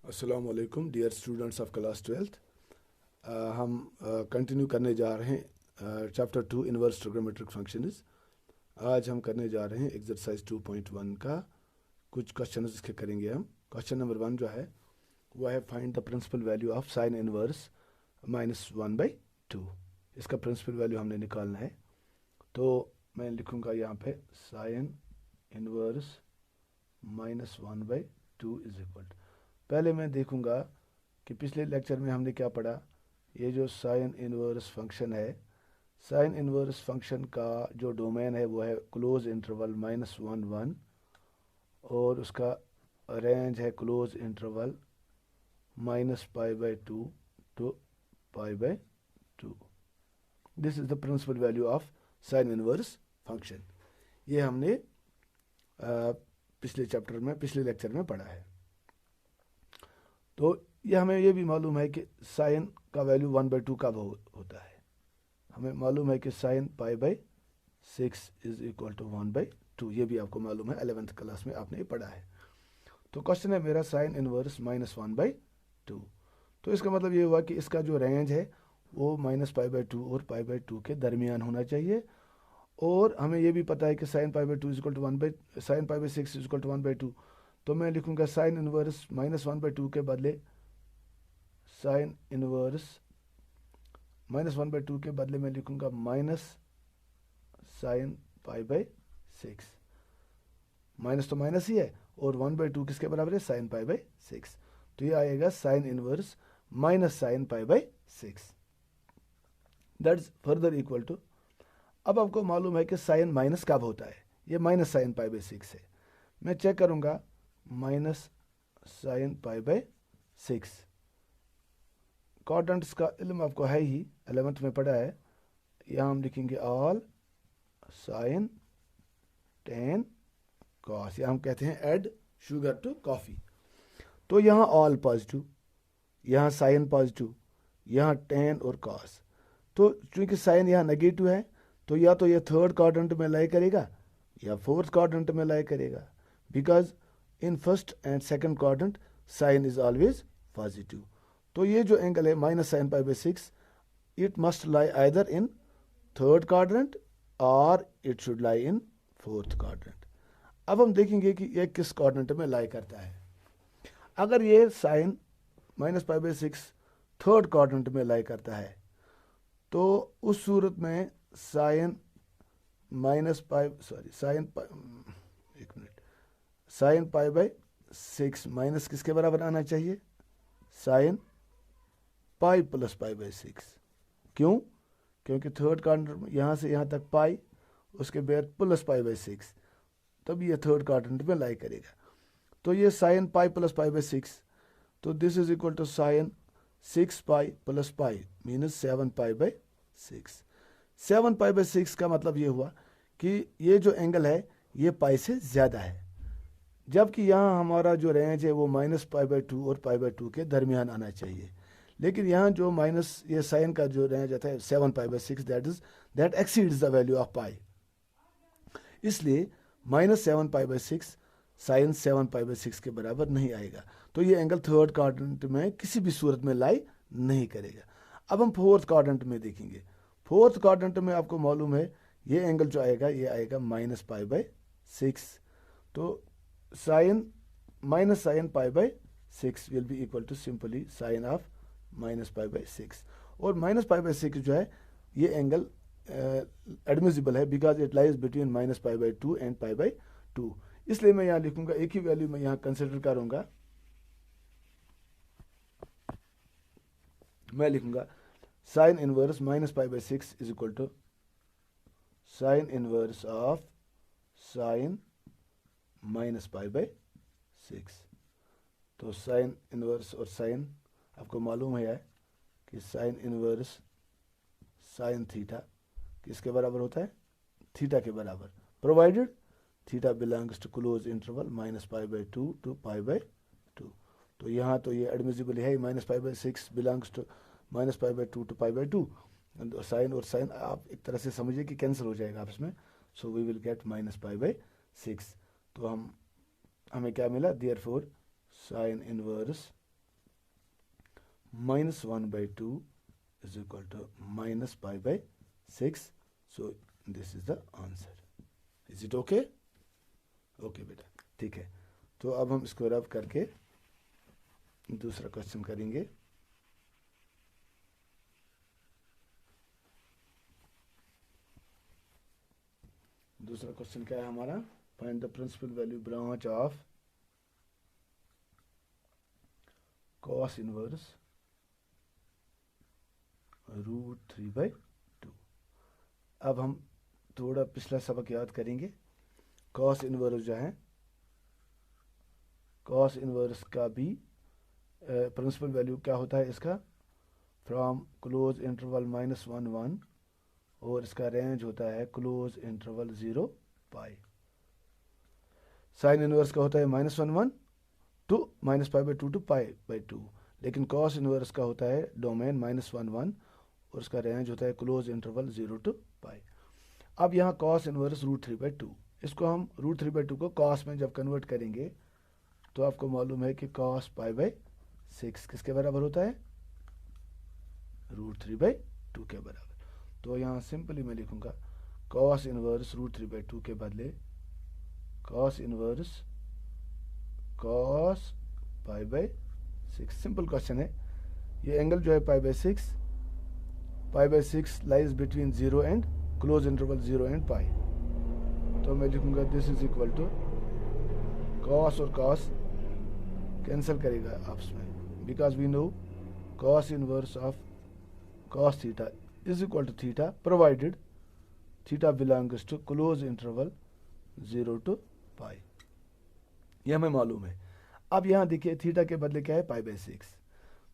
अस्सलाम वालेकुम dear students of class 12th। हम कंटिन्यू करने जा रहे हैं चैप्टर 2 इनवर्स ट्रिग्नोमेट्रिक फंक्शंस। आज हम करने जा रहे हैं एक्सरसाइज 2.1 का कुछ क्वेश्चन इसके करेंगे हम। क्वेश्चन नंबर 1 जो है वो है find the principal value of sine inverse -1/2। इसका प्रिंसिपल वैल्यू हमने निकालना है। तो मैं लिखूँगा यहाँ पे साइन इनवर्स -1/2 इज इक्वल। पहले मैं देखूंगा कि पिछले लेक्चर में हमने क्या पढ़ा। ये जो साइन इनवर्स फंक्शन है, साइन इनवर्स फंक्शन का जो डोमेन है वो है क्लोज इंटरवल -1 और उसका रेंज है close interval -π/2 to π/2। This is the principal value of sine inverse function. ये हमने पिछले लेक्चर में पढ़ा है। तो ये हमें ये भी मालूम है कि साइन का वैल्यू 1/2 कब होता है। हमें मालूम है कि साइन π/6 इज इक्वल टू 1/2। ये भी आपको मालूम है, 11th क्लास में आपने ये पढ़ा है। तो क्वेश्चन है मेरा साइन इनवर्स -1/2। तो इसका मतलब ये हुआ कि इसका जो रेंज है वो -π/2 और π/2 के दरमियान होना चाहिए। और हमें ये भी पता है कि sine π/2 is equal to sine π/6 is equal to 1/2। तो मैं लिखूंगा साइन इनवर्स -1/2 के बदले साइन इनवर्स -1/2 के बदले मैं लिखूंगा माइनस साइन π/6। माइनस तो माइनस ही है और 1/2 किसके बराबर है, साइन π/6। तो ये आएगा sine inverse minus sine π/6 that is further equal to. अब आपको मालूम है कि साइन माइनस कब होता है, ये माइनस साइन π/6 है। मैं चेक करूंगा माइनस साइन π/6। क्वाड्रेंट्स का इल्म आपको है ही, 11th में पढ़ा है। यहाँ हम लिखेंगे ऑल साइन टेन कॉस, या हम कहते हैं ऐड शुगर टू कॉफ़ी। तो यहाँ ऑल पॉजिटिव, यहाँ साइन पॉजिटिव, यहाँ टेन और कॉस। तो चूंकि साइन यहाँ नेगेटिव है तो या तो ये थर्ड क्वाड्रेंट में लाई करेगा या फोर्थ क्वाड्रेंट में लाई करेगा, because in first and second quadrant sine is always positive. तो ये जो एंगल है minus sine π/6, it must lie either in third quadrant और it should lie in fourth quadrant. अब हम देखेंगे कि ये किस क्वाड्रेंट में लाई करता है। अगर ये साइन -π/6 थर्ड क्वाड्रेंट में लाई करता है तो उस सूरत में साइन साइन π/6 माइनस किसके बराबर आना चाहिए, साइन π+π/6। क्यों? क्योंकि थर्ड क्वाड्रेंट यहाँ से यहाँ तक पाई, उसके बाद +π/6, तब ये थर्ड क्वाड्रेंट में लाई करेगा। तो ये साइन π+π/6, तो this is equal to sine 6π + π minus 7π/6। 7π/6 का मतलब ये हुआ कि ये जो एंगल है ये पाई से ज़्यादा है, जबकि यहाँ हमारा जो रेंज है वो -π/2 और π/2 के दरमियान आना चाहिए। लेकिन यहाँ जो माइनस ये साइन का जो रेंज आता है 7π/6, that exceeds the value of pi. इसलिए -7π/6 साइन 7π/6 के बराबर नहीं आएगा। तो ये एंगल थर्ड क्वाड्रेंट में किसी भी सूरत में लाई नहीं करेगा। अब हम फोर्थ क्वाड्रेंट में देखेंगे। फोर्थ क्वाड्रेंट में आपको मालूम है ये एंगल जो आएगा ये आएगा -π/6। तो sine minus sine π/6 will be equal to simply sine of -π/6। और -π/6 जो है ये एंगल एडमिसिबल है because it lies between -π/2 and π/2। इसलिए मैं यहाँ लिखूंगा, एक ही वैल्यू मैं यहाँ कंसिडर करूंगा। मैं लिखूंगा sine inverse -π/6 is equal to sine inverse of sine -π/6। तो साइन इनवर्स और साइन आपको मालूम है कि साइन इनवर्स साइन थीटा किसके बराबर होता है, थीटा के बराबर, provided theta belongs to close interval -π/2 to π/2। तो यहाँ तो ये एडमिसिबल है, -π/6 बिलोंग्स टू -π/2 टू π/2। साइन और साइन आप एक तरह से समझिए कि कैंसिल हो जाएगा आपस में। So we will get -π/6। तो हमें क्या मिला, therefore sine inverse -1/2 is equal to -π/6. So this is the answer. Is it okay? Okay बेटा, ठीक है। तो अब हम इसको रब करके दूसरा क्वेश्चन करेंगे। दूसरा क्वेश्चन क्या है हमारा? Find the principal value branch of cos inverse √3/2। अब हम थोड़ा पिछला सबक याद करेंगे। cos इनवर्स जो है, cos इनवर्स का भी प्रिंसिपल वैल्यू क्या होता है इसका? फ्रॉम क्लोज इंटरवल -1 1, और इसका रेंज होता है क्लोज इंटरवल 0 π। साइन इनवर्स का होता है -1 1 टू -π/2 टू π/2, लेकिन कॉस इनवर्स का होता है डोमेन -1 1, और उसका रेंज होता है क्लोज इंटरवल 0 टू π। अब यहाँ कॉस इनवर्स √3/2, इसको हम √3/2 को कॉस में जब कन्वर्ट करेंगे तो आपको मालूम है कि कॉस π/6 किसके बराबर होता है? √3/2 के बराबर। तो यहाँ सिंपली मैं लिखूंगा कॉस इनवर्स √3/2 के बदले cos inverse cos π/6। Simple question है। ये एंगल जो है π/6 lies between 0 and close interval 0 and π। तो मैं लिखूंगा this is equal to cos और कॉस कैंसिल करेगा आपस में, because we know cos inverse of cos theta is equal to theta provided theta belongs to close interval 0 to π। यह हमें मालूम है। अब यहाँ देखिए थीटा के बदले क्या है? π/6।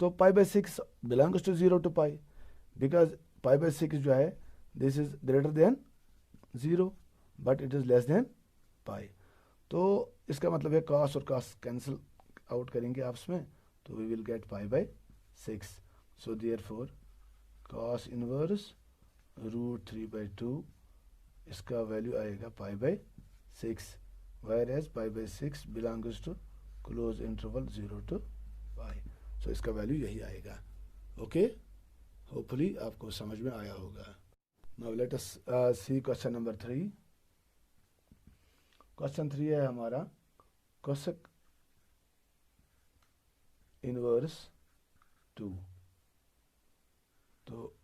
तो π/6 बिलोंग्स टू 0 टू π, बिकॉज π/6 जो है this is greater than 0 but it is less than π। तो इसका मतलब है cos और cos कैंसिल आउट करेंगे आपस में, तो we will get π/6। So therefore cos inverse √3/2 इसका वैल्यू आएगा π/6, whereas π/6 belongs to close interval 0 to π। So इसका वैल्यू यही आएगा। ओके, होपफुली आपको समझ में आया होगा। नाउ लेट अस सी क्वेश्चन नंबर 3। क्वेश्चन 3 है हमारा कोसेक इनवर्स 2। तो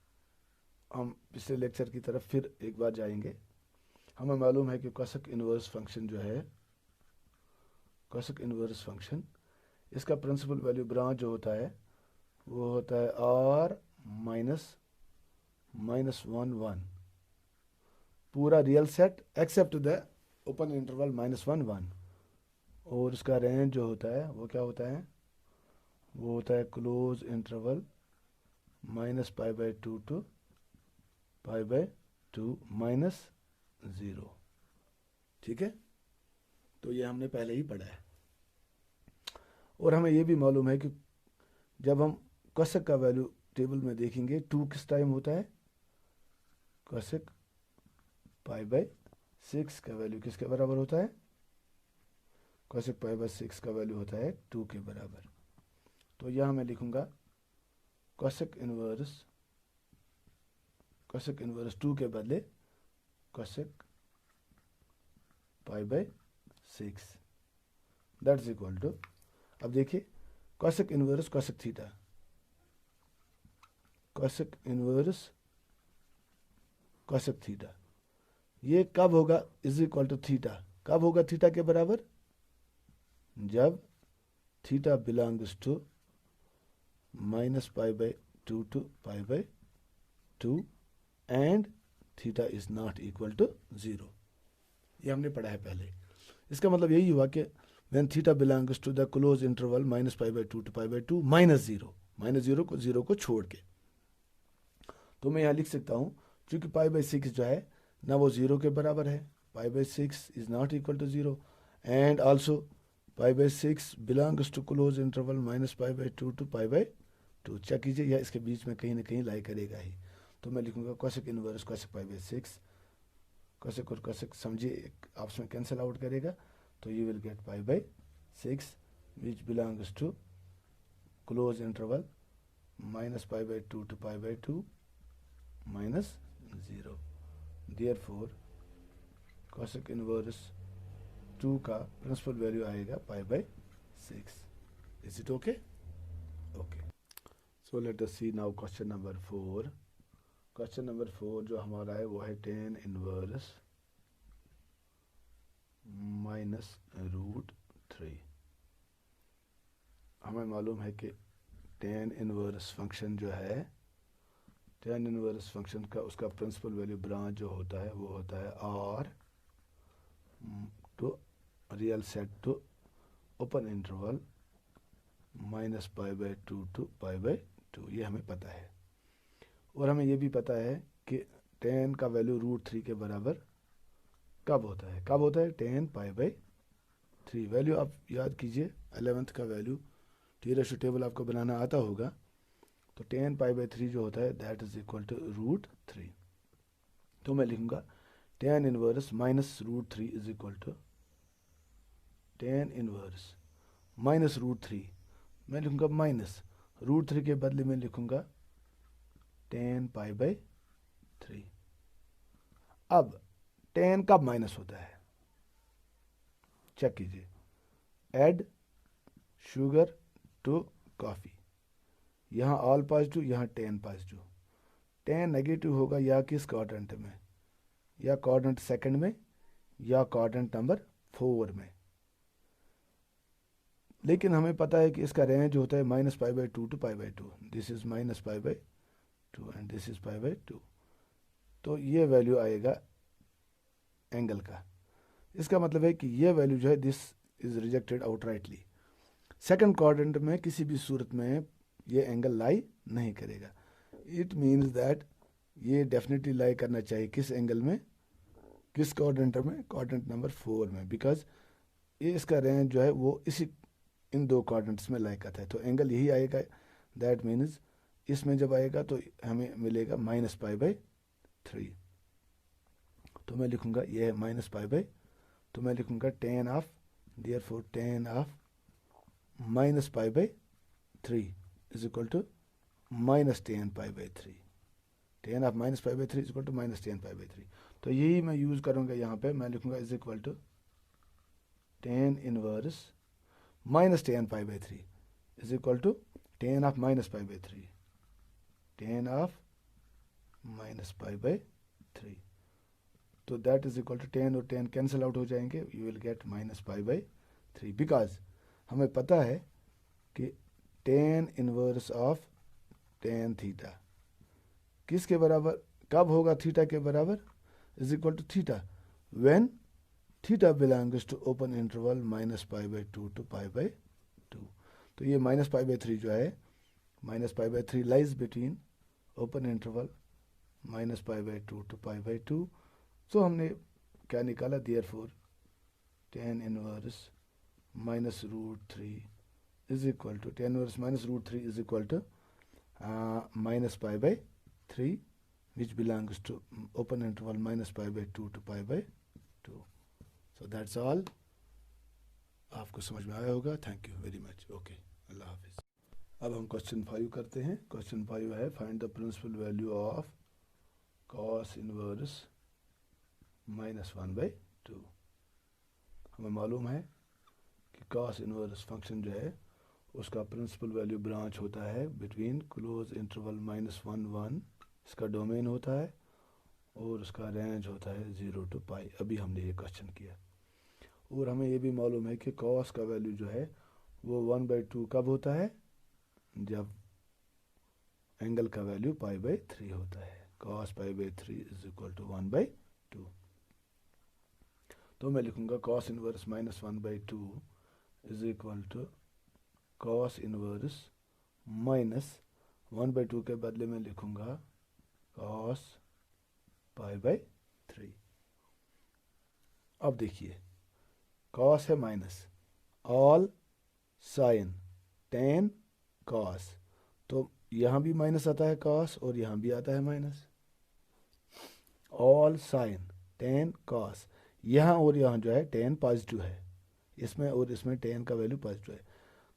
हम पिछले लेक्चर की तरफ फिर एक बार जाएंगे। हमें मालूम है कि कोसेक इनवर्स फंक्शन जो है, कोसेक इनवर्स फंक्शन, इसका प्रिंसिपल वैल्यू ब्रांच जो होता है वो होता है r -1 1, पूरा real set except the open interval -1 1, और इसका रेंज जो होता है वो क्या होता है? वो होता है क्लोज इंटरवल -π/2 टू π/2 -0। ठीक है, तो ये हमने पहले ही पढ़ा है। और हमें ये भी मालूम है कि जब हम कोसेक का वैल्यू टेबल में देखेंगे 2 किस टाइम होता है? कोसेक π/6 का वैल्यू किसके बराबर होता है? कोसेक π/6 का वैल्यू होता है 2 के बराबर। तो यहाँ मैं लिखूंगा कोसेक इनवर्स 2 के बदले कोसेक π/6 दैट्स इक्वल टू, अब देखिए cosec inverse cosec theta, cosec inverse cosec theta, ये कब होगा? Is equal to theta. कब होगा थीटा के बराबर? जब theta belongs to -π/2 to π/2 and theta is not equal to 0। ये हमने पढ़ा है पहले। इसका मतलब यही हुआ कि when theta belongs to the close interval -π/2 to π/2 -0 को छोड़ के। तो मैं यहाँ लिख सकता हूँ क्योंकि π/6 जो है ना वो 0 के बराबर है, π/6 is not equal to 0, and also π/6 belongs to close interval -π/2 to π/2। Check कीजिए, यह इसके बीच में कहीं ना कहीं लाई करेगा ही। तो मैं लिखूंगा कोसेक इनवर्स कोसेक π/6, कोसेक और कोसेक समझिए आपस में कैंसिल आउट करेगा, तो you will get π/6 which belongs to close interval minus pi by 2 to pi by 2 minus 0. Therefore cosec inverse 2 का प्रिंसिपल वैल्यू आएगा pi by 6. Is it okay? Okay. So let us see now question number 4. Question number 4 जो हमारा है वो है tan inverse minus root 3. हमें मालूम है कि tan inverse फंक्शन जो है, tan inverse फंक्शन का उसका प्रिंसिपल वैल्यू ब्रांच जो होता है वो होता है r to real set to open interval minus pi by 2 to pi by 2. ये हमें पता है और हमें ये भी पता है कि tan का वैल्यू √3 के बराबर कब होता है, tan pi by 3. वैल्यू आप याद कीजिए 11th का वैल्यू टी रेशियो टेबल आपको बनाना आता होगा, तो tan pi by 3 जो होता है दैट इज इक्वल टू √3. तो मैं लिखूंगा tan inverse minus √3 is equal to tan inverse minus √3. मैं लिखूंगा माइनस √3 के बदले में लिखूंगा tan pi by 3. अब tan कब माइनस होता है, चेक कीजिए. ऐड शुगर टू कॉफ़ी, यहाँ ऑल पॉजिटिव, यहाँ tan पॉजिटिव. tan नेगेटिव होगा या किस क्वाड्रेंट में, या क्वाड्रेंट सेकंड में या क्वाड्रेंट नंबर 4 में. लेकिन हमें पता है कि इसका रेंज होता है minus pi by 2 to pi by 2. This is minus pi by 2 and this is pi by 2. तो ये वैल्यू आएगा एंगल का. इसका मतलब है कि ये वैल्यू जो है this is rejected outrightly. Second quadrant में किसी भी सूरत में ये एंगल लाई नहीं करेगा. इट मीन्स दैट ये डेफिनेटली लाई करना चाहिए किस एंगल में, किस क्वाड्रेंट में, क्वाड्रेंट नंबर 4 में, बिकॉज ये इसका रेंज जो है वो इसी इन दो क्वाड्रेंट्स में लाई करता है. तो एंगल यही आएगा. दैट मीन्स इसमें जब आएगा तो हमें मिलेगा minus pi by 3. तो मैं लिखूंगा ये है minus pi by, तो मैं लिखूंगा tan of, therefore tan of minus pi by 3 is equal to minus tan pi by 3. tan of minus pi by 3 is equal to minus tan pi by 3. तो यही मैं यूज़ करूँगा यहाँ पे. मैं लिखूँगा is equal to tan inverse minus tan pi by 3 is equal to tan of minus pi by 3. tan of minus pi by 3. तो that is equal to tan और tan कैंसिल आउट हो जाएंगे. You will get minus pi by 3 because हमें पता है कि tan inverse of tan theta किसके बराबर कब होगा, थीटा के बराबर, is equal to theta when theta belongs to open interval minus pi by 2 to pi by 2. तो ये minus pi by 3 जो है, minus pi by 3 lies between open interval minus pi by 2 to pi by 2. सो हमने क्या निकाला, therefore tan inverse minus √3 is equal to tan inverse minus √3 is equal to minus pi by 3 which belongs to open interval minus pi by 2 to pi by 2. So that's all. आपको समझ में आया होगा. Thank you very much. Okay, अल्लाह हाफिज़. अब हम question 5 करते हैं. क्वेश्चन 5 है find the principal value of cos inverse -1/2. हमें मालूम है कि cos इनवर्स फंक्शन जो है उसका प्रिंसिपल वैल्यू ब्रांच होता है बिटवीन क्लोज इंटरवल -1 1, इसका डोमेन होता है और उसका रेंज होता है 0 to pi. अभी हमने ये क्वेश्चन किया. और हमें ये भी मालूम है कि cos का वैल्यू जो है वो 1/2 कब होता है, जब एंगल का वैल्यू π/3 होता है. cos π/3 is equal to 1/2. तो मैं लिखूंगा cos inverse -1/2 is equal to cos inverse -1/2 के बदले में लिखूंगा cos π/3. अब देखिए cos है minus, all sine tan cos, तो यहाँ भी माइनस आता है cos और यहाँ भी आता है minus. All sine tan cos, यहाँ और यहाँ जो है tan पॉजिटिव है, इसमें और इसमें tan का वैल्यू पॉजिटिव है.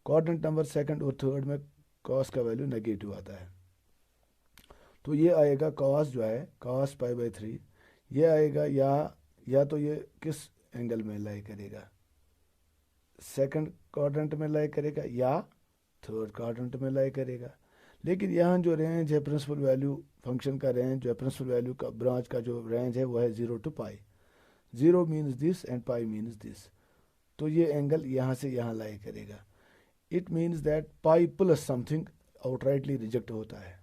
क्वाड्रेंट नंबर सेकंड और थर्ड में कॉस का वैल्यू नेगेटिव आता है। तो ये आएगा कॉस जो है कॉस पाई बाई 3, ये आएगा या तो ये किस एंगल में लाई करेगा, सेकंड क्वाड्रेंट में लाई करेगा या थर्ड क्वाड्रेंट में लाई करेगा। लेकिन यहाँ जो रेंज है प्रिंसिपल वैल्यू फंक्शन का रेंज जो है प्रिंसिपल वैल्यू का ब्रांच का जो रेंज है वो है 0 to pi. 0 means this and pi means this. तो ये एंगल यहाँ से यहाँ लाई करेगा। It means that pi plus something outrightly reject होता है।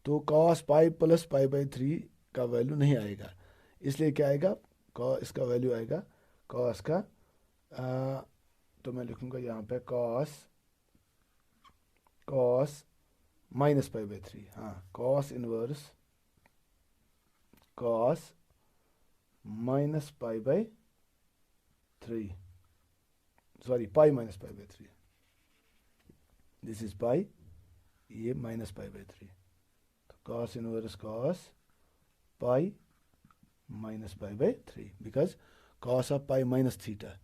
तो cos pi plus pi by 3 का वैल्यू नहीं आएगा, इसलिए क्या आएगा, इसका वैल्यू आएगा कॉस का तो मैं लिखूंगा यहाँ पे कॉस माइनस पाई बाई 3। हाँ, cos inverse cos minus pi by 3, sorry pi minus pi by 3, this is pi, ये माइनस पाई बाई 3। तो cos inverse cos pi minus pi by 3 because cos of pi minus theta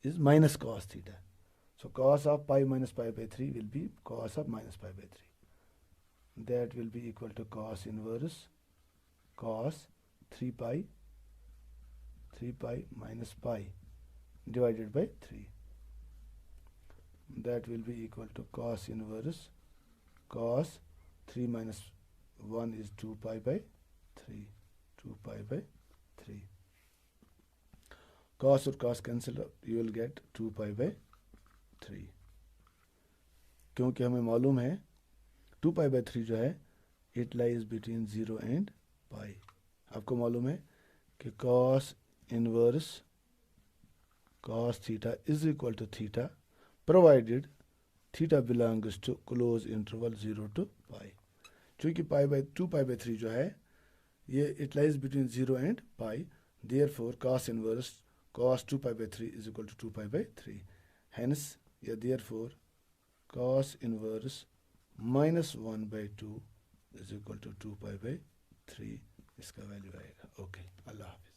is minus cos theta. So cos of pi minus pi by 3 will be cos of minus pi by 3. That will be equal to cos inverse cos 3 pi minus pi divided by 3. That will be equal to cos inverse cos 3 minus 1 is 2 pi by 3. 2 pi by 3. Cos और cos cancel, you will get 2 pi by 3. क्योंकि हमें मालूम है 2 pi by 3 जो है it lies between 0 and pi। आपको मालूम है कि cos inverse cos theta is equal to theta provided theta belongs to close interval 0 to pi। चूँकि 2 pi by 3 जो है ये it lies between 0 and pi, therefore cos inverse cos 2 pi by 3 is equal to 2 pi by 3। hence therefore cos inverse minus 1 by 2 is equal to 2 pi by 3 इसका value आएगा। Okay, अल्लाह हाफिज़।